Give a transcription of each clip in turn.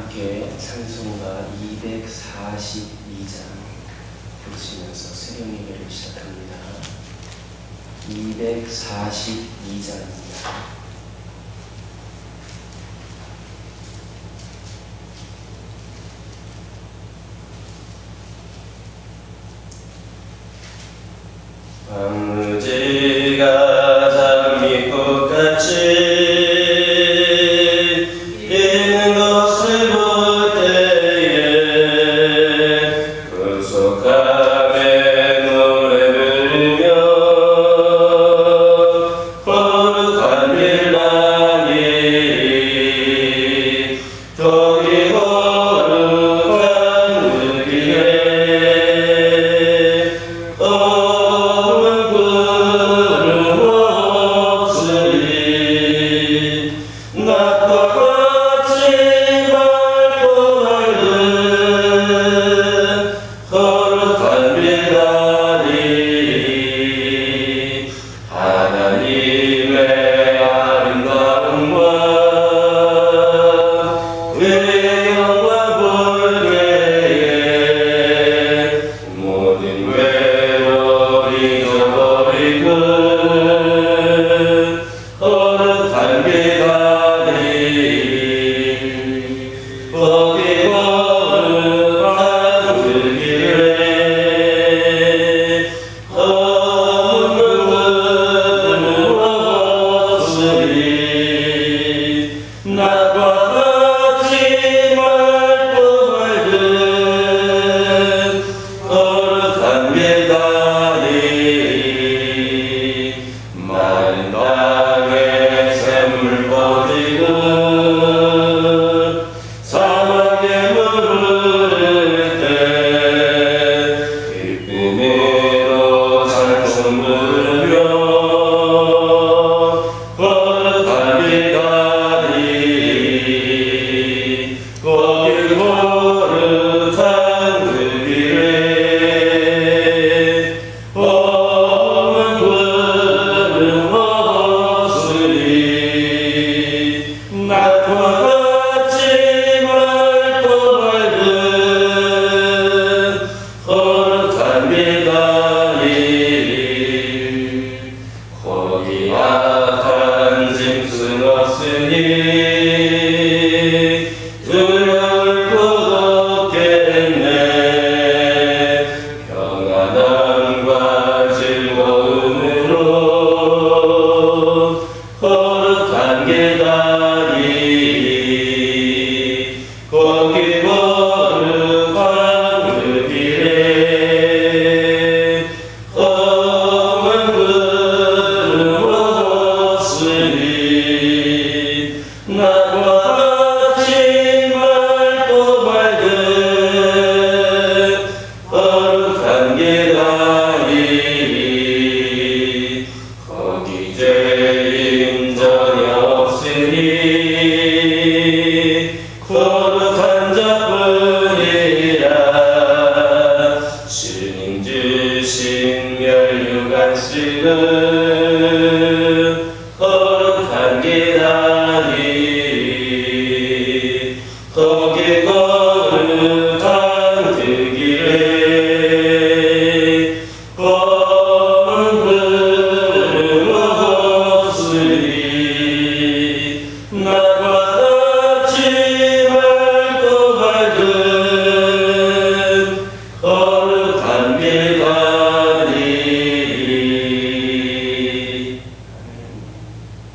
함께 찬송가 242장 부르시면서 새벽 예배를 시작합니다. 242장입니다. 황무지가 장미꽃같이 피는 것을 볼 때에 구속함에 노래 부르며 거룩한 일나니 저기 거룩한 그 길에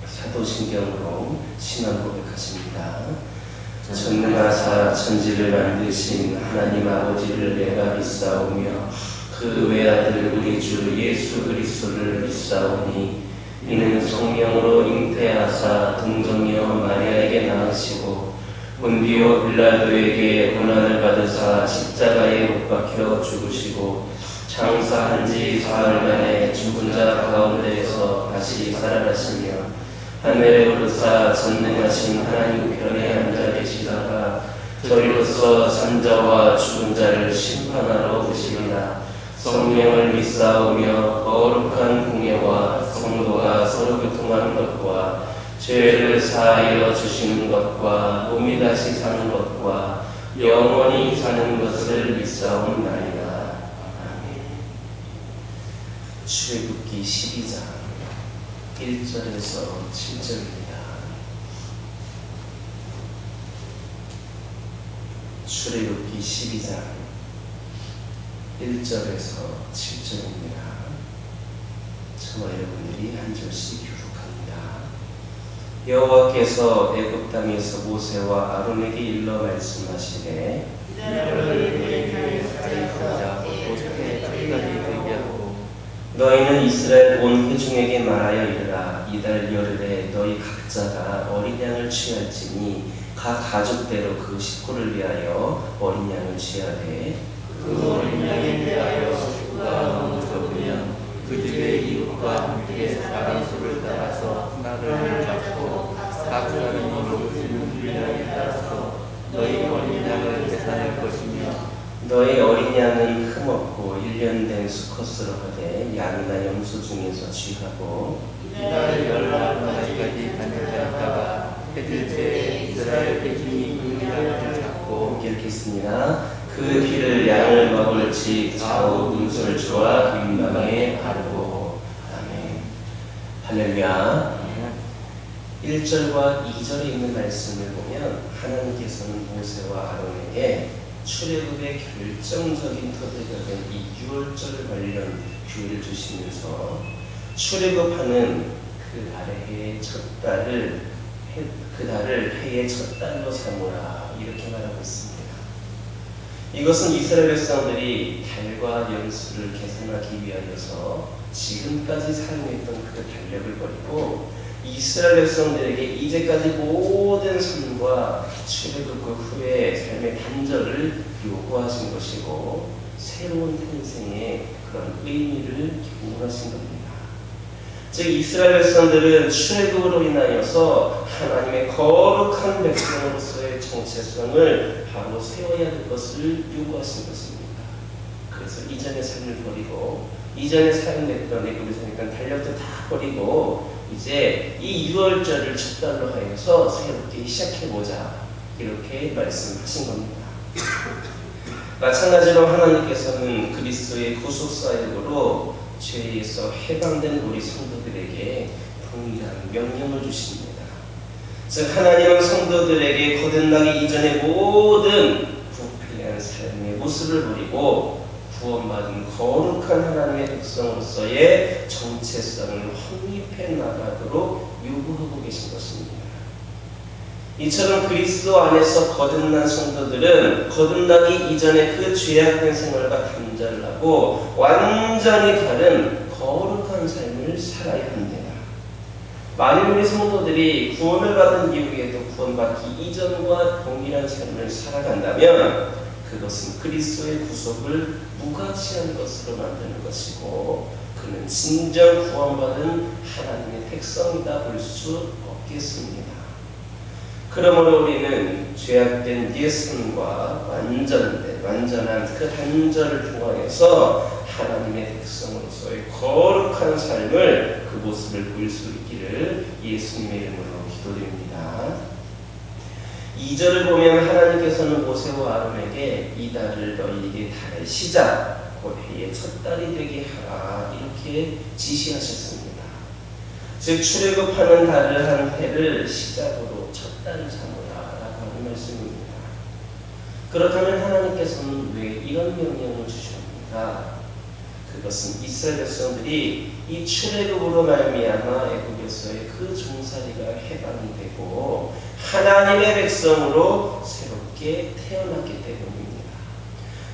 사도신경으로 신앙 고백하십니다. 전능하사 천지를 만드신 하나님 아버지를 내가 믿사오며 그 외아들 우리 주 예수 그리스도를 믿사오니 이는 성령으로 잉태하사 동정녀 마리아에게 낳으시고 본디오 빌라도에게 고난을 받으사 십자가에 못 박혀 죽으시고 장사한 지 사흘 만에 죽은 자 가운데에서 다시 살아나시며 하늘에 오르사 전능하신 하나님 우편에 앉아 계시다가 저리로서 산자와 죽은 자를 심판하러 오시리라. 성령을 믿사오며 거룩한 공예와 성도가 서로 교통하는 것과 죄를 사하여 주시는 것과 몸이 다시 사는 것과 영원히 사는 것을 믿사옵나이다. 아멘. 출애굽기 12장 1절에서 7절입니다. 출애굽기 12장 1절에서 7절입니다. 저와 여러분들이 한 절씩 교독합니다. 여호와께서 애굽 땅에서 모세와 아론에게 일러 말씀하시되 너희는 이스라엘 온 회중에게 말하여 이르라. 이달 열흘에 너희 각자가 어린 양을 취할지니 각 가족대로 그 식구를 위하여 어린 양을 취하되 그 어린 양에 대하여 식구가 너무 적으면 그 집의 이웃과 함께 사람 수를 따라서 나를 잡고 각 사람이 먹으시는 분량에 따라서 너희 어린 양을 계산할 것이며 너희 어린 양은 흠없고 1년 된 수컷으로 하되 양이나 염소 중에서 취하고 이달 열나까지 다녀다가 해질때 이스라엘 백성이 그 양을 잡고 읽겠습니다. 그 피를 양을 먹을지 좌우 문설주와 빈방에 바르고. 아멘. 할렐루야. 1절과 2절에 있는 말씀을 보면 하나님께서는 모세와 아론에게 출애굽의 결정적인 터대가 된 이 6월절 관련 기회를 주시면서 출애굽하는 그 달의 해의 첫 달을 해의 첫 달로 삼으라 이렇게 말하고 있습니다. 이것은 이스라엘 백성들이 달과 연수를 계산하기 위하여서 지금까지 사용했던 그 달력을 버리고 이스라엘 백성들에게 이제까지 모든 삶과 출애굽 그 후에 삶의 단절을 요구하신 것이고 새로운 탄생의 그런 의미를 기원하신 겁니다. 즉 이스라엘 백성들은 출애굽으로 인하여서 하나님의 거룩한 백성으로서의 정체성을 바로 세워야 될 것을 요구하신 것입니다. 그래서 이전의 삶을 버리고 이전에 사용됐던 애굽에 사용했던 달력도 다 버리고 이제 이 6월절을 첫 달로 하여서 새롭게 시작해보자 이렇게 말씀하신 겁니다. 마찬가지로 하나님께서는 그리스도의 구속사역으로 죄에서 해방된 우리 성도들에게 동일한 명령을 주십니다. 즉 하나님은 성도들에게 거듭나기 이전의 모든 부패한 삶의 모습을 버리고 구원받은 거룩한 하나님의 백성으로서의 정체성을 확립해 나가도록 요구하고 계신 것입니다. 이처럼 그리스도 안에서 거듭난 성도들은 거듭나기 이전에 그 죄악된 생활과 단절을 하고 완전히 다른 거룩한 삶을 살아야 합니다. 만일 우리 성도들이 구원을 받은 이후에도 구원받기 이전과 동일한 삶을 살아간다면 그것은 그리스도의 구속을 무가치한 것으로 만드는 것이고 그는 진정 구원받은 하나님의 백성이다 볼 수 없겠습니다. 그러므로 우리는 죄악된 옛 삶과 완전한 그 단절을 통하여서 하나님의 백성으로서의 거룩한 삶을 그 모습을 보일 수 있기를 예수님의 이름으로 기도드립니다. 2절을 보면 하나님께서는 모세와 아론에게 이 달을 너희에게 달의 시작 곧 해의 첫 달이 되게 하라 이렇게 지시하셨습니다. 즉 출애굽하는 달을 한 해를 시작으로 첫 달을 삼으라라고 하는 말씀입니다. 그렇다면 하나님께서는 왜 이런 명령을 주십니까? 그것은 이스라엘 백성들이 이 출애굽으로 말미암아 애굽에서의 그 종살이가 해방이 되고 하나님의 백성으로 새롭게 태어났기 때문입니다.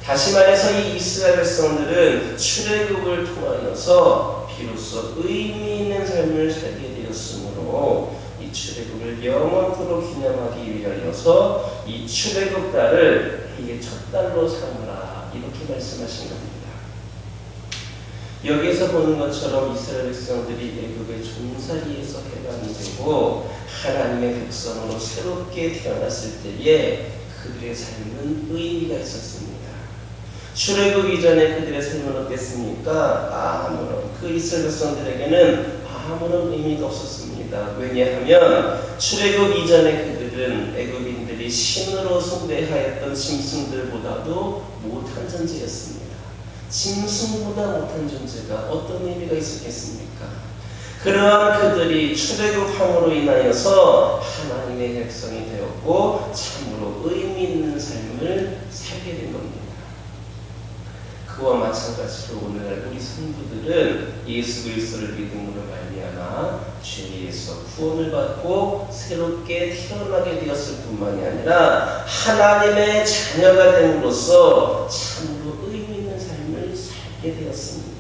다시 말해서 이 이스라엘 백성들은 출애굽을 통하여서 비로소 의미 있는 삶을 살게 되었으므로 이 출애굽을 영원토록 기념하기 위하여서 이 출애굽 달을 해의 첫 달로 삼으라 이렇게 말씀하신 겁니다. 여기에서 보는 것처럼 이스라엘 백성들이 애굽의 종살이에서 해방이 되고 하나님의 백성으로 새롭게 태어났을 때에 그들의 삶은 의미가 있었습니다. 출애굽 이전에 그들의 삶은 어땠습니까? 아무런 그 이스라엘 백성들에게는 아무런 의미가 없었습니다. 있습니다. 왜냐하면 출애굽 이전에 그들은 애굽인들이 신으로 숭배하였던 짐승들보다도 못한 존재였습니다. 짐승보다 못한 존재가 어떤 의미가 있었겠습니까? 그러한 그들이 출애굽함으로 인하여서 하나님의 백성이 되었고 참으로 의미 있는 삶을 살게 된 겁니다. 그와 마찬가지로 오늘날 우리 성도들은 예수 그리스도를 믿음으로 말미암아 죄에서 구원을 받고 새롭게 태어나게 되었을 뿐만이 아니라 하나님의 자녀가 됨으로써 참으로 의미 있는 삶을 살게 되었습니다.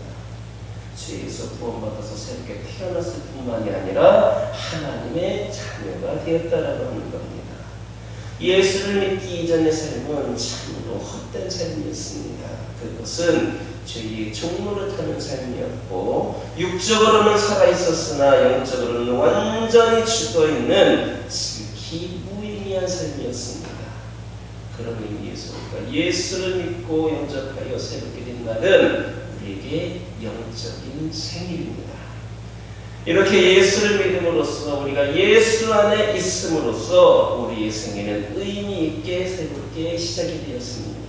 죄에서 구원받아서 새롭게 태어났을 뿐만이 아니라 하나님의 자녀가 되었다라고 하는 겁니다. 예수를 믿기 이전의 삶은 참으로 헛된 삶이었습니다. 그것은 죄의 종노릇하는 삶이었고 육적으로는 살아있었으나 영적으로는 완전히 죽어있는 지극히 무의미한 삶이었습니다. 그런 의미에서 우리가 예수를 믿고 영접하여 새롭게 된 날은 우리에게 영적인 생일입니다. 이렇게 예수를 믿음으로써 우리가 예수 안에 있음으로써 우리의 생애는 의미 있게 새롭게 시작이 되었습니다.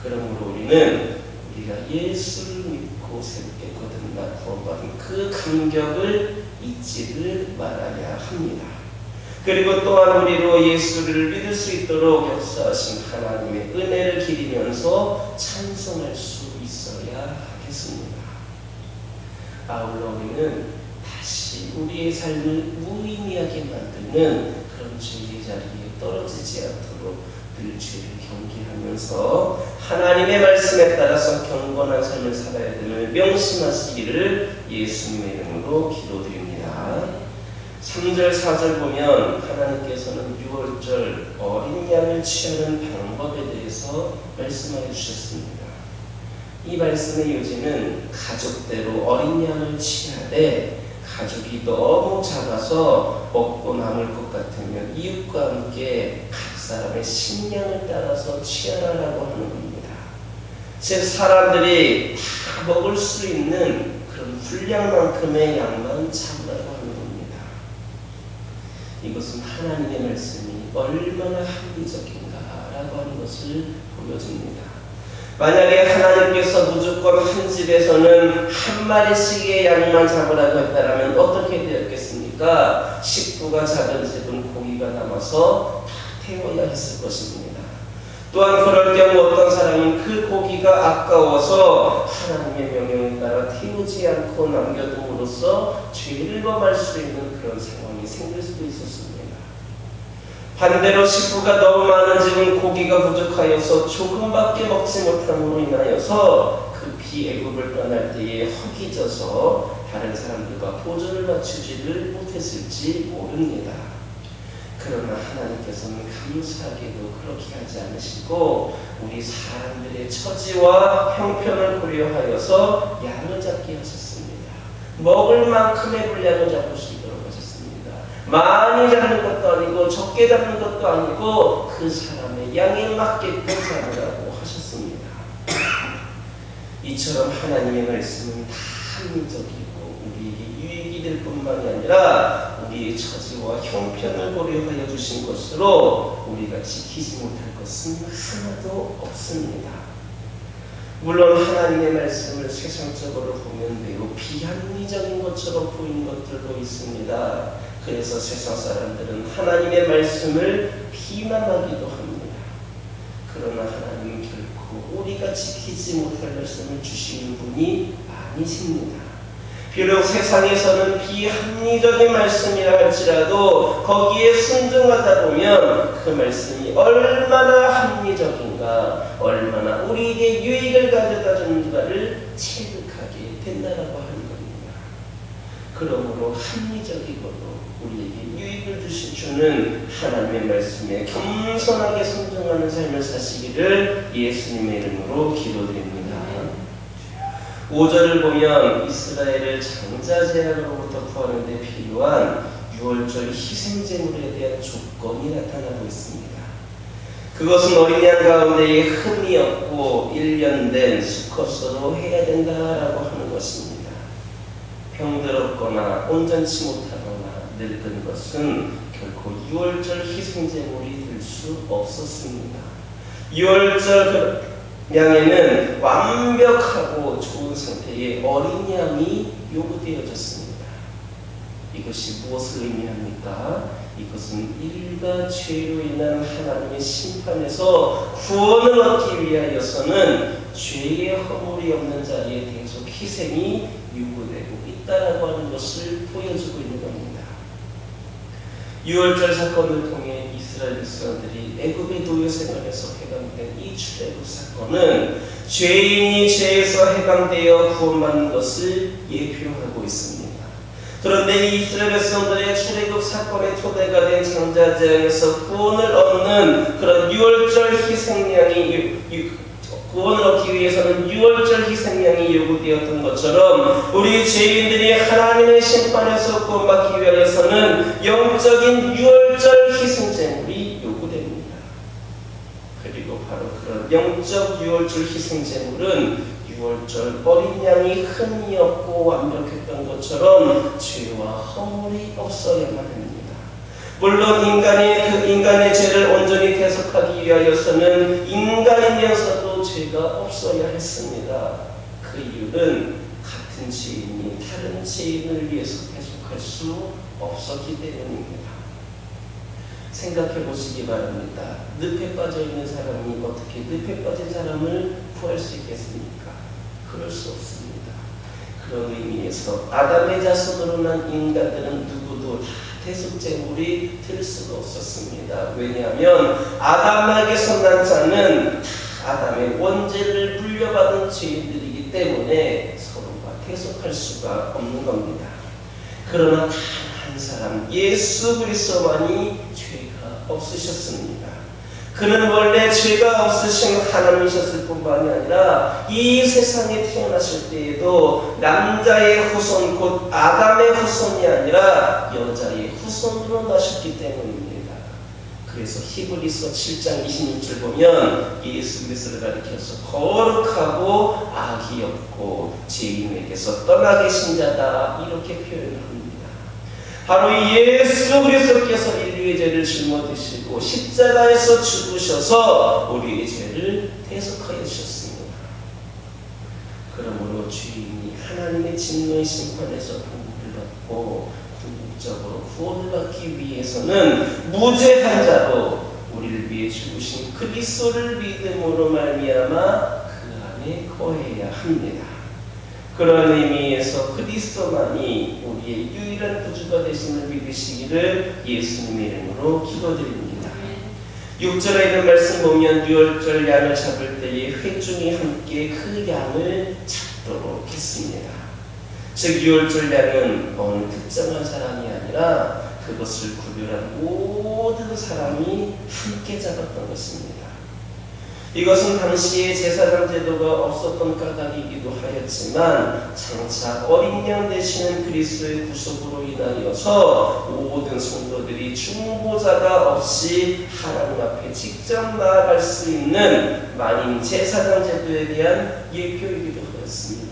그러므로 우리는 우리가 예수를 믿고 새롭게 거듭나 구원받은 그 감격을 잊지를 말아야 합니다. 그리고 또한 우리로 예수를 믿을 수 있도록 역사하신 하나님의 은혜를 기리면서 찬송할 수 있어야 하겠습니다. 아울러 우리는 다시 우리의 삶을 무의미하게 만드는 그런 죄의 자리에 떨어지지 않도록 늘 죄를 경계하면서 하나님의 말씀에 따라서 경건한 삶을 살아야 됨을 명심하시기를 예수님의 이름으로 기도드립니다. 3절 4절 보면 하나님께서는 6월절 어린 양을 취하는 방법에 대해서 말씀하여 주셨습니다. 이 말씀의 요지는 가족대로 어린 양을 취하되 가족이 너무 작아서 먹고 남을 것 같으면 이웃과 함께 각 사람의 식량을 따라서 취하라라고 하는 겁니다. 즉 사람들이 다 먹을 수 있는 그런 분량만큼의 양만 잡으라고 하는 겁니다. 이것은 하나님의 말씀이 얼마나 합리적인가라고 하는 것을 보여줍니다. 만약에 하나님께서 무조건 한 집에서는 한 마리씩의 양만 잡으라고 했다면 어떻게 되었겠습니까? 식구가 작은 집은 고기가 남아서 다 태워야 했을 것입니다. 또한 그럴 경우 어떤 사람은 그 고기가 아까워서 하나님의 명령에 따라 태우지 않고 남겨둠으로써 죄를 범할 수 있는 그런 상황이 생길 수도 있었습니다. 반대로 식구가 너무 많은 집은 고기가 부족하여서 조금밖에 먹지 못함으로 인하여서 급히 애굽을 떠날 때에 허기져서 다른 사람들과 보조를 맞추지를 못했을지 모릅니다. 그러나 하나님께서는 감사하게도 그렇게 하지 않으시고 우리 사람들의 처지와 형편을 고려하여서 양을 잡게 하셨습니다. 먹을 만큼의 분량을 잡을 수 있도록 하셨습니다. 많이 잡는 것도 아니고 적게 잡는 것도 아니고 그 사람의 양에 맞게끔 잡으라고 하셨습니다. 이처럼 하나님의 말씀은 다 합리적이고 우리에게 유익이 될 뿐만이 아니라 우리의 처지와 형편을 고려하여 주신 것으로 우리가 지키지 못할 것은 하나도 없습니다. 물론 하나님의 말씀을 세상적으로 보면 매우 비합리적인 것처럼 보이는 것들도 있습니다. 그래서 세상 사람들은 하나님의 말씀을 비난하기도 합니다. 그러나 하나님은 결코 우리가 지키지 못할 말씀을 주시는 분이 아니십니다. 비록 세상에서는 비합리적인 말씀이라 할지라도 거기에 순종하다 보면 그 말씀이 얼마나 합리적인가, 얼마나 우리에게 유익을 가져다 주는가를 체득하게 된다라고 하는 겁니다. 그러므로 합리적이고도 우리에게 유익을 주는 하나님의 말씀에 겸손하게 순종하는 삶을 사시기를 예수님의 이름으로 기도드립니다. 5절을 보면 이스라엘을 장자 제한으로부터 구하는 데 필요한 6월절 희생제물에 대한 조건이 나타나고 있습니다. 그것은 어린 양 가운데에 흠이 없고 1년 된 수컷으로 해야 된다라고 하는 것입니다. 병들었거나 온전치 못하거나 만들던 것은 결코 유월절 희생제물이 될 수 없었습니다. 유월절 양에는 완벽하고 좋은 상태의 어린 양이 요구되어졌습니다. 이것이 무엇을 의미합니까? 이것은 인류가 죄로 인한 하나님의 심판에서 구원을 얻기 위하여서는 죄의 허물이 없는 자리에 계속 희생이 요구되고 있다라고 하는 것을 보여주고 있는 겁니다. 유월절 사건을 통해 이스라엘 백성들이 애굽의 노예 생활에서 해방된 이 출애굽 사건은 죄인이 죄에서 해방되어 구원받는 것을 예표하고 있습니다. 그런데 이 이스라엘 백성들의 출애굽 사건의 토대가 된 장자재앙에서 구원을 얻는 그런 유월절 희생양이 구원을 얻기 위해서는 유월절 희생양이 요구되었던 것처럼 우리 죄인들이 하나님의 심판에서 구원받기 위해서는 영적인 유월절 희생제물이 요구됩니다. 그리고 바로 그런 영적 유월절 희생제물은 유월절 어린 양이 흠이 없고 완벽했던 것처럼 죄와 허물이 없어야만 합니다. 물론 인간의 죄를 온전히 대속하기 위하여서는 인간이면서도 죄가 없어야 했습니다. 그 이유는 같은 죄인이 다른 죄인을 위해서 대속할 수 없었기 때문입니다. 생각해 보시기 바랍니다. 늪에 빠져 있는 사람이 어떻게 늪에 빠진 사람을 구할 수 있겠습니까? 그럴 수 없습니다. 그런 의미에서 아담의 자손으로 난 인간들은 누구도 다 대속제물이 될 수가 없었습니다. 왜냐하면 아담에게서 난 자는 아담의 원죄를 물려받은 죄인들이기 때문에 서로가 대속할 수가 없는 겁니다. 그러나 단 한 사람 예수 그리스도만이 죄가 없으셨습니다. 그는 원래 죄가 없으신 하나님이셨을 뿐만이 아니라 이 세상에 태어나실 때에도 남자의 후손 곧 아담의 후손이 아니라 여자의 후손으로 나셨기 때문입니다. 그래서 히브리서 7장 26절 보면 예수 그리스도를 가리켜서 거룩하고 악이 없고 죄인에게서 떠나 계신 자다 이렇게 표현합니다. 바로 예수 그리스도께서 인류의 죄를 짊어지시고 십자가에서 죽으셔서 우리의 죄를 대속하여 주셨습니다. 그러므로 죄인이 하나님의 진노의 심판에서 보호를 받고 궁극적으로 구원을 받기 위해서는 무죄한 자로 우리를 위해 죽으신 그리스도를 믿음으로 말미암아 그 안에 거해야 합니다. 그런 의미에서 그리스도만이 우리의 유일한 구주가 되심을 믿으시기를 예수님의 이름으로 기도드립니다. 6절에 있는 말씀 보면 유월절 양을 잡을 때에 회중이 함께 그 양을 잡도록 했습니다. 즉 유월절 양은 어느 특정한 사람이 아니라 그것을 구별한 모든 사람이 함께 잡았던 것입니다. 이것은 당시에 제사장 제도가 없었던 까닭이기도 하였지만 장차 어린 양 되시는 그리스도의 구속으로 인하여서 모든 성도들이 중보자가 없이 하나님 앞에 직접 나아갈 수 있는 만인 제사장 제도에 대한 예표이기도 하였습니다.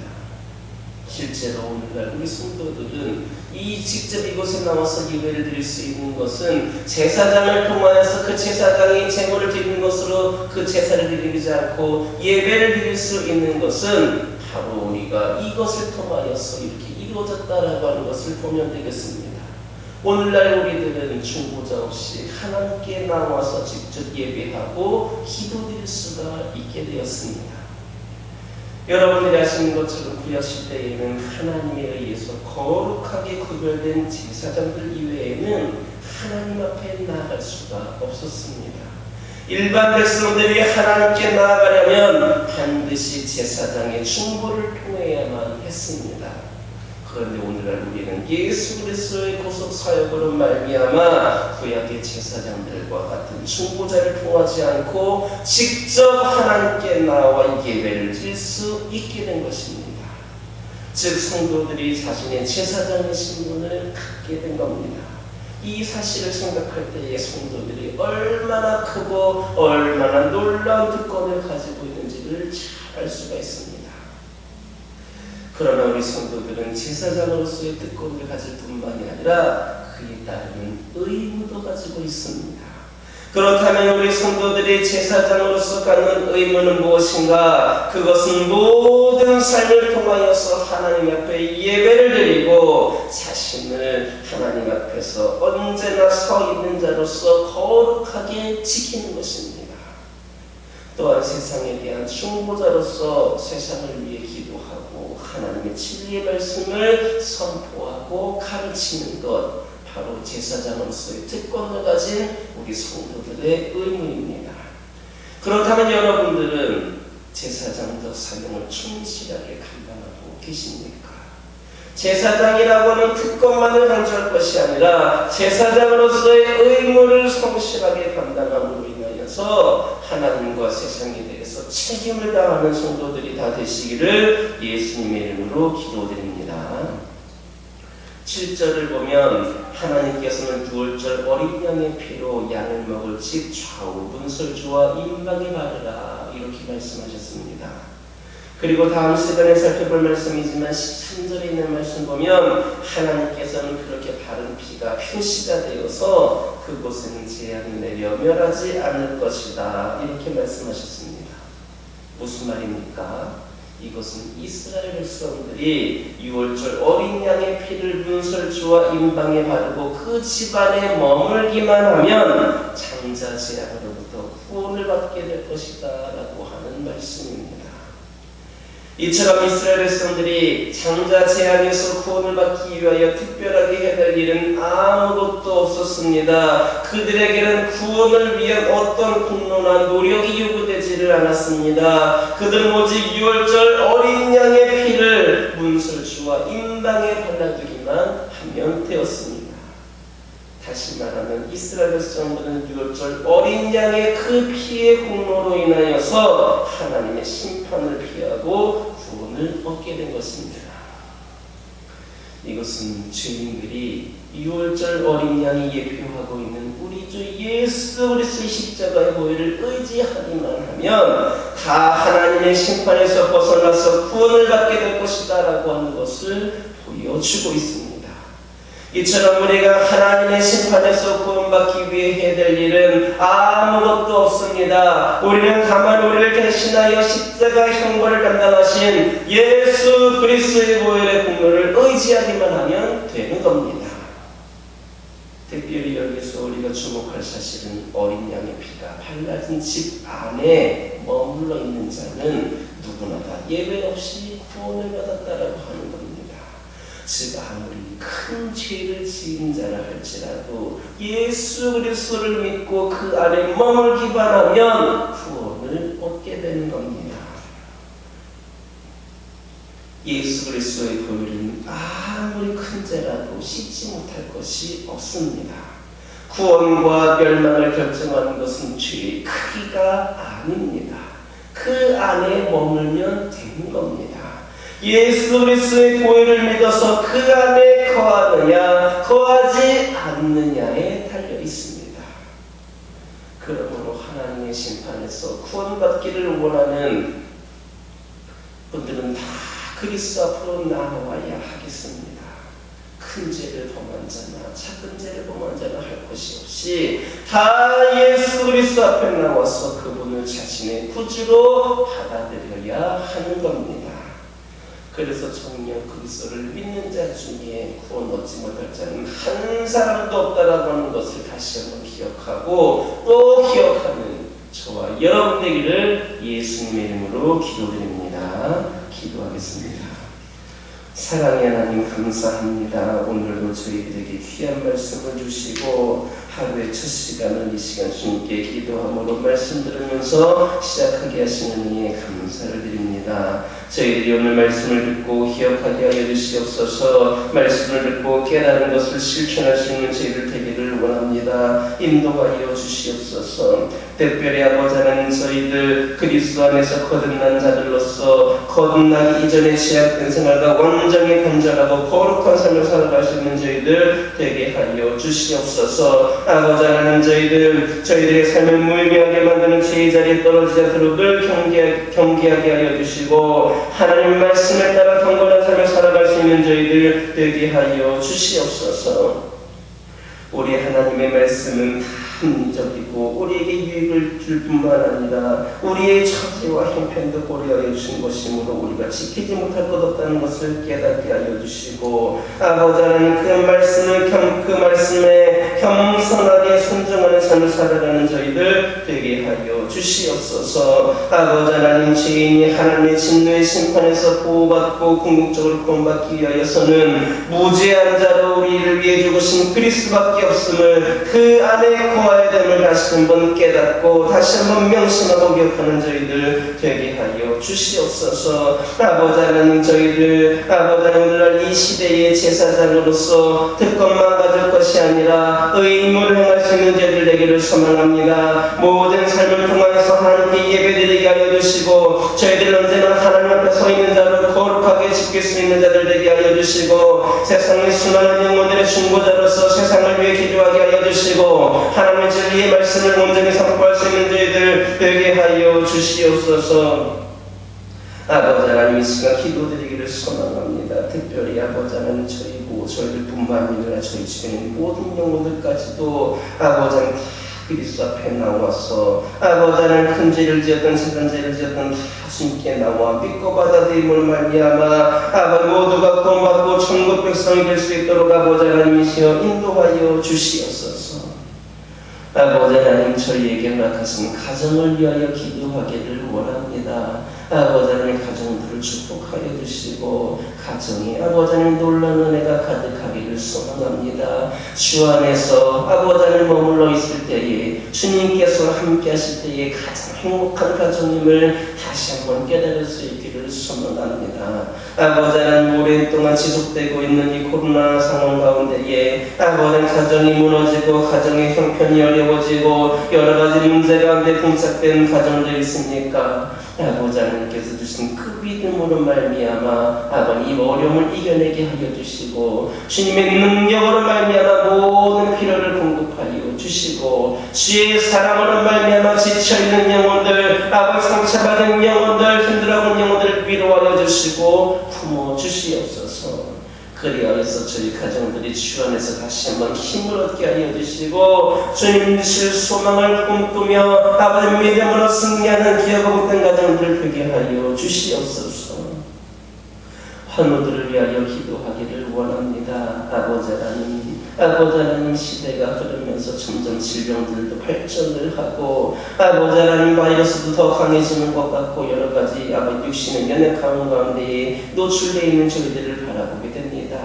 실제로 오늘날 우리 성도들은 이 직접 이곳에 나와서 예배를 드릴 수 있는 것은 제사장을 통하여서 그 제사장이 제물을 드리는 것으로 그 제사를 드리지 않고 예배를 드릴 수 있는 것은 바로 우리가 이것을 통하여서 이렇게 이루어졌다라고 하는 것을 보면 되겠습니다. 오늘날 우리들은 중보자 없이 하나님께 나와서 직접 예배하고 기도드릴 수가 있게 되었습니다. 여러분들이 아시는 것처럼 구약시대에는 하나님에 의해서 거룩하게 구별된 제사장들 이외에는 하나님 앞에 나아갈 수가 없었습니다. 일반 백성들이 하나님께 나아가려면 반드시 제사장의 중보를 통해야만 했습니다. 그런데 오늘날 우리는 예수 그리스도의 구속 사역으로 말미암아 구약의 제사장들과 같은 중보자를 통하지 않고 직접 하나님께 나와 예배를 드릴 수 있게 된 것입니다. 즉 성도들이 자신의 제사장의 신분을 갖게 된 겁니다. 이 사실을 생각할 때에 성도들이 얼마나 크고 얼마나 놀라운 특권을 가지고 있는지를 잘 알 수가 있습니다. 그러나 우리 성도들은 제사장으로서의 특권을 가질 뿐만이 아니라 그에 따르는 의무도 가지고 있습니다. 그렇다면 우리 성도들이 제사장으로서 갖는 의무는 무엇인가? 그것은 모든 삶을 통하여서 하나님 앞에 예배를 드리고 자신을 하나님 앞에서 언제나 서 있는 자로서 거룩하게 지키는 것입니다. 또한 세상에 대한 중보자로서 세상을 위해 기도하고 하나님의 진리의 말씀을 선포하고 가르치는 것, 바로 제사장으로서의 특권을 가진 우리 성도들의 의무입니다. 그렇다면 여러분들은 제사장적 사명을 충실하게 감당하고 계십니까? 제사장이라고 하는 특권만을 강조할 것이 아니라 제사장으로서의 의무를 성실하게 감당함으로 인하여서 하나님과 세상에 대해서 책임을 다하는 성도들이 다 되시기를 예수님의 이름으로 기도드립니다. 7절을 보면 하나님께서는 유월절 어린 양의 피로 양을 먹을 집 좌우 문설주와 임방에 바르라 이렇게 말씀하셨습니다. 그리고 다음 시간에 살펴볼 말씀이지만 13절에 있는 말씀 보면 하나님께서는 그렇게 바른 피가 표시가 되어서 그곳에는 재앙이 내려 멸하지 않을 것이다 이렇게 말씀하셨습니다. 무슨 말입니까? 이것은 이스라엘 백성들이 유월절 어린 양의 피를 문설주와 임방에 바르고 그 집안에 머물기만 하면 장자 재앙으로부터 구원을 받게 될 것이다 라고 하는 말씀입니다. 이처럼 이스라엘 백성들이 장자 재앙에서 구원을 받기 위하여 특별하게 해야 될 일은 아무것도 없었습니다. 그들에게는 구원을 위한 어떤 공로나 노력이 요구되지를 않았습니다. 그들은 오직 유월절 어린 양의 피를 문설주와 임방에 발라두기만 하면 되었습니다. 다시 말하면 이스라엘 백성들은 유월절 어린 양의 그 피의 공로로 인하여서 하나님의 심판을 피하고 구원을 얻게 된 것입니다. 이것은 죄인들이 유월절 어린 양이 예표하고 있는 우리 주 예수 그리스도의 십자가의 보혈을 의지하기만 하면 다 하나님의 심판에서 벗어나서 구원을 받게 될 것이다 라고 하는 것을 보여주고 있습니다. 이처럼 우리가 하나님의 심판에서 구원받기 위해 해야 될 일은 아무것도 없습니다. 우리는 다만 우리를 대신하여 십자가 형벌을 감당하신 예수 그리스도의 보혈의 공로를 의지하기만 하면 되는 겁니다. 특별히 여기서 우리가 주목할 사실은 어린 양의 피가 발라진 집 안에 머물러 있는 자는 누구나 다 예외 없이 구원을 받았다라고 하는 겁니다. 즉 아무리 큰 죄를 지은 자라 할지라도 예수 그리스도를 믿고 그 안에 머물기만 하면 구원을 얻게 되는 겁니다. 예수 그리스도의 보혈은 아무리 큰 죄라도 씻지 못할 것이 없습니다. 구원과 멸망을 결정하는 것은 죄의 크기가 아닙니다. 그 안에 머물면 되는 겁니다. 예수 그리스도의 보혈을 믿어서 그 안에 거하느냐 거하지 않느냐에 달려 있습니다. 그러므로 하나님의 심판에서 구원받기를 원하는 분들은 다 그리스도 앞으로 나아와야 하겠습니다. 큰 죄를 범한 자나 작은 죄를 범한 자나 할 것이 없이 다 예수 그리스도 앞에 나와서 그분을 자신의 구주로 받아들여야 하는 겁니다. 그래서 정녕 그리스도를 믿는 자 중에 구원 얻지 못할 자는 한 사람도 없다라고 하는 것을 다시 한번 기억하고 또 기억하는 저와 여러분 되기를 예수님의 이름으로 기도드립니다. 기도하겠습니다. 사랑의 하나님 감사합니다. 오늘도 저희들에게 귀한 말씀을 주시고 하루의 첫 시간을 이 시간 주님께 기도함으로 말씀 들으면서 시작하게 하시는 이에 감사를 드립니다. 저희들이 오늘 말씀을 듣고 기억하게 하여 주시옵소서. 말씀을 듣고 깨달은 것을 실천할 수 있는 저희들 되기를 원합니다. 인도하여 주시옵소서. 특별히 아버지 하나님 저희들 그리스도 안에서 거듭난 자들로서 거듭나기 이전에 제약된 생활과 완전히 단절하고 거룩한 삶을 살아갈 수 있는 저희들 되게 하여 주시옵소서. 아버지 하나님 저희들의 삶을 무의미하게 만드는 죄의 자리에 떨어지지 않도록 늘 경계하게 하여 주시고 하나님 말씀에 따라 경건한 삶을 살아갈 수 있는 저희들 되게 하여 주시옵소서. 우리 하나님의 말씀은 합리적이고 우리에게 유익을 줄 뿐만 아니라 우리의 처지와 형편도 고려하여 주신 것이므로 우리가 지키지 못할 것 없다는 것을 깨닫게 하여 주시고, 아버지 하나님 그 말씀에 겸손하게 순종하는 삶을 살아가는 저희들 되게 하여 주시옵소서. 아버지 하나님, 죄인이 하나님의 진노의 심판에서 보호받고 궁극적으로 구원받기 위하여서는 무죄한 자로 우리를 위해 죽으신 그리스도밖에 없음을, 그 안에 거하야 됨을 다시 한번 깨닫고 다시 한번 명심하고 기억하는 저희들 되게 하여 주시옵소서. 아버지 하나님, 저희들 아버지 하나님 오늘날 이 시대의 제사장으로서 특권만 가질 것이 아니라 의무를 행할 수 있는 저희들 되기를 소망합니다. 모든 삶을 통해서 하나님께 예배드리게 하여 주시고 저희들 언제나 하나님 앞에 서 있는 자로 거룩하게 지킬 수 있는 자들 되게 하여 주시고, 세상의 수많은 영혼들의 중보자로서 세상을 위해 기도하게 하여 주시고 하나님의 진리의 말씀을 온전히 선포할 수 있는 저희들 되게 하여 주시옵소서. 아버지 하나님, 이 시간 기도드리기를 소망합니다. 특별히 아버지 하나님, 저희들 뿐만 아니라 저희 주변에 있는 모든 영혼들까지도 아버지 하나님 그리스도 앞에 나와서 아버지 하나님 큰 죄를 지었던 작은 죄를 지었던 다 주님께 나와 믿고 받아들임을 말미암아 아버지 모두가 구원받고 천국 백성이 될 수 있도록 아버지 하나님이시여 인도하여 주시옵소서. 아버지 하나님, 저희에게 허락하신 가정을 위하여 기도하기를 원합니다. 아버지 하나님, 가정들을 축복하여 주시고 가정에 아버지 하나님 놀라운 은혜가 가득하기를 소망합니다. 주 안에서 아버지 하나님 머물러 있을 때에 주님께서 함께 하실 때에 가장 행복한 가정임을 다시 한번 깨달을 수 있기를 소망합니다. 아버지 하나님, 오랜 동안 지속되고 있는 이 코로나 상황 가운데에 아버지 하나님 가정이 무너지고 가정의 형편이 어려워지고 여러 가지 문제 가운데 봉착된 가정들이 있습니까? 아버지 하나님께서 주신 그 믿음으로 말미암아 아버지 이 어려움을 이겨내게 하여 주시고 주님의 능력으로 말미암아 모든 필요를 공급하여 주시고 주의 사랑으로 말미암아 지쳐있는 영혼들, 아버지 상처받은 영혼들, 힘들어하는 영혼들을 위로하여 주시고 품어 주시옵소서. 그리하여서 저희 가정들이 주 안에서 다시 한번 힘을 얻게 하여 주시고 주님 주실 소망을 꿈꾸며 아버지 믿음으로 승리하는 기억하고 있던 가정들 되게 하여 주시옵소서. 환우들을 위하여 기도하기를 원합니다. 아버지 하나님, 시대가 흐르면서 점점 질병들도 발전을 하고 아버지 하나님 바이러스도 더 강해지는 것 같고 여러 가지 아버지 육신의 연약함 가운데 노출되어 있는 저희들을 바라보게 됩니다.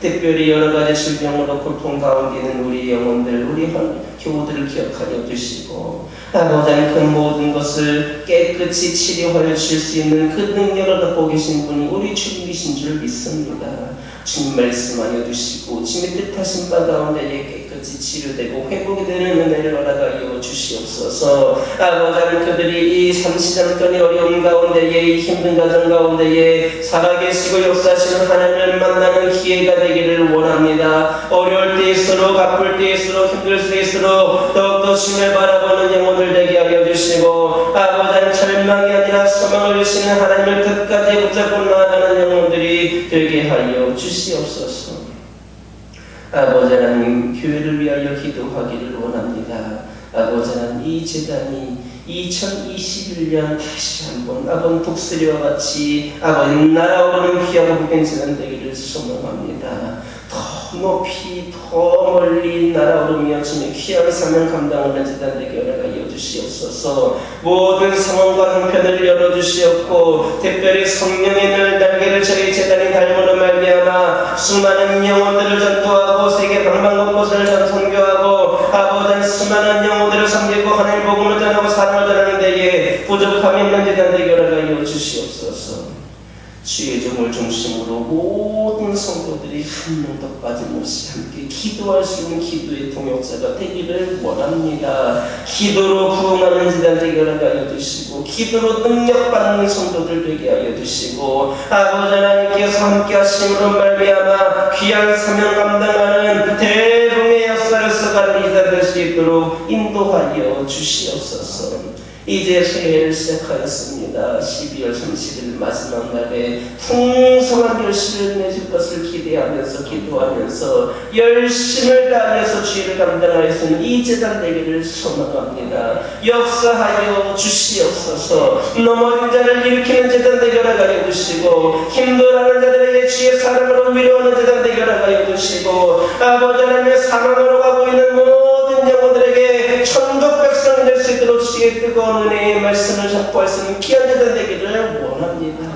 특별히 여러 가지 질병으로 고통 가운데 있는 우리 영혼들, 우리 교우들을 기억하여 주시고 아버지 하나님, 그 모든 것을 깨끗이 치료하여 주실 수 있는 그 능력을 갖고 계신 분이 우리 주님이신 줄 믿습니다. 주님 말씀하여 주시고 주님의 뜻하신 바 가운데에 깨끗이 치료되고 회복이 되는 은혜를 허락하여 주시옵소서. 아버지 하나님, 그들이 이 삼시장권의 어려움 가운데에 이 힘든 가정 가운데에 살아계시고 역사하시는 하나님을 만나는 기회가 되기를 원합니다. 어려울 때일수록 아플 때일수록 힘들 때일수록 더욱더 주님을 바라보는 영혼을 되게 하여 주시고 아버지 하나님, 절망이 아니라 소망을 주시는 하나님을 끝까지 붙잡고 나아가는 영혼들이 되게 하여 주시옵소서. 아버지 하나님, 교회를 위하여 기도하기를 원합니다. 아버지 하나님, 이 재단이 2021년 다시 한번 아버지 독수리와 같이 아버지 날아오르는 귀하고 복된 재단 되기를 소망합니다. 더 높이 더 멀리 날아오르며 주님의 귀한 사명 감당하는 재단 되게 허락하여 주시옵소서. 모든 상황과 형편을 열어주시옵고 특별히 성령의 날개를 저희 재단이 달므로 말미암아 수많은 영혼들을 전도하고 세계 방방곳곳을 선교하고 아버지 수많은 영혼들을 섬기고 하나님의 복음을 전하고 사랑을 전하는 데에 부족함이 없는 재단 되게 허락하여 주시옵소서. 주의 종을 중심으로 모든 성도들이 한 명도 빠짐없이 함께 기도할 수 있는 기도의 동역자가 되기를 원합니다. 기도로 부흥하는 재단 되게 하여 주시고 기도로 능력받는 성도들 되게 하여 주시고 아버지 하나님께서 함께 하심으로 말미암아 귀한 사명 감당하는 대붕의 역사를 써가는 이들 될 수 있도록 인도하여 주시옵소서. 이제 새해를 시작하였습니다. 12월 30일 마지막 날에 풍성한 결실을 맺을 것을 기대하면서 기도하면서 열심을 다하면서 주의를 감당할 수 있는 이 제단 되기를 소망합니다. 역사하여 주시옵소서. 넘어진 자를 일으키는 제단 되게 하여 주시고 힘들어하는 자들에게 주의 사랑으로 위로하는 제단 되게 하여 주시고 아버지 하나님의 사망으로 가고 있는 모든 영혼들에게 천국 백성이 될 수 있도록 주의 뜨거운 은혜의 말씀을 잡고할 수 있는 귀한 제단 되기를 원합니다.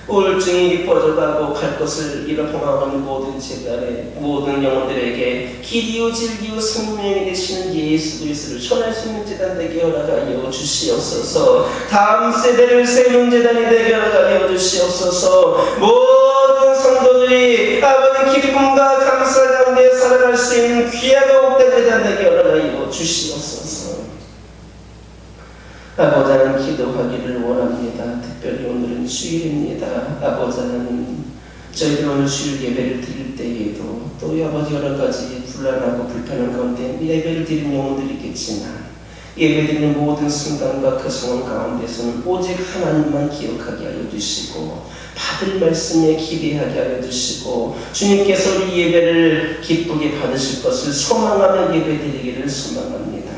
우울증이 퍼져가고 갈 것을 잃어버린 모든 제단에 모든 영혼들에게 길이요 진리요 생명이 되시는 예수 그리스도를 전할 수 있는 제단 되게 허락하여 주시옵소서. 다음 세대를 세우는 제단이 되게 허락하여 주시옵소서. 모든 성도들이 아버지 기쁨과 감사 가운데 살아갈 수 있는 귀하고 복된 제단 되게 허락하여 주시옵소서. 아버지 하나님 기도하기를 원합니다. 특별히 오늘은 주일입니다. 아버지 하나님 저희들 오늘 주일 예배를 드릴 때에도 또 아버지 여러 가지 불안하고 불편한 가운데 예배를 드리는 영혼들이 있겠지만 예배 드리는 모든 순간과 그 상황 가운데서는 오직 하나님만 기억하게 하여 주시고 받을 말씀에 기대하게 하여 주시고 주님께서 우리 예배를 기쁘게 받으실 것을 소망하며 예배 드리기를 소망합니다.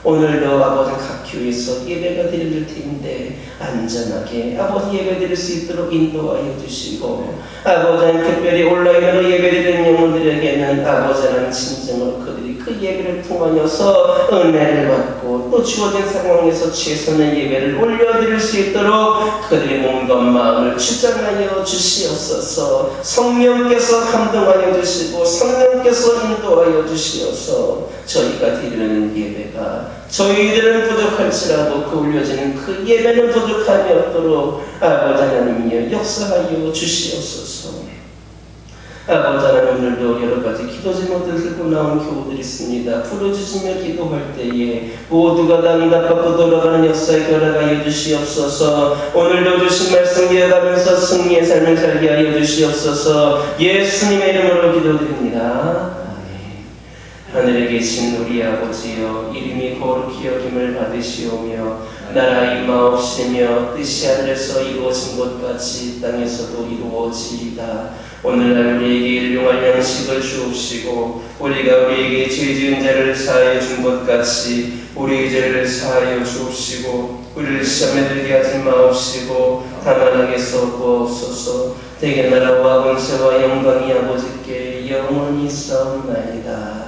오늘도 아버지 각 교회에서 예배가 드릴 텐데 안전하게 아버지 예배 드릴 수 있도록 인도하여 주시고 아버지 특별히 온라인으로 예배 드리는 영혼들에게는 아버지 하나님 진정으로 그들이 그 예배를 통하여서 은혜를 받고 또 주어진 상황에서 최선의 예배를 올려드릴 수 있도록 그들의 몸과 마음을 주장하여 주시옵소서. 성령께서 감동하여 주시고 성령께서 인도하여 주시어서 저희가 드리는 예배가 저희들은 부족할지라도 그 올려지는 그 예배는 부족함이 없도록 아버지 하나님이여 역사하여 주시옵소서. 아버지 하나님 오늘도 여러 가지 기도 제목들 들고 나온 교우들이 있습니다. 부르짖으며 기도할 때에 모두가 다 응답받고 돌아가는 역사에 결합하여 주시옵소서. 오늘도 주신 말씀 이어가면서 승리의 삶을 살게 하여 주시옵소서. 예수님의 이름으로 기도드립니다. 하늘에 계신 우리 아버지여 이름이 거룩히 여김을 받으시오며 나라 임하옵시며 뜻이 하늘에서 이루어진 것 같이 땅에서도 이루어지이다. 오늘날 우리에게 일용할 양식을 주옵시고 우리가 우리에게 죄 지은 자를 사하여 준 것 같이 우리의 죄를 사하여 주옵시고 우리를 시험에 들게 하지 마옵시고 다만 악에서 구하옵소서. 대개 나라와 권세와 영광이 아버지께 영원히 있사옵나이다.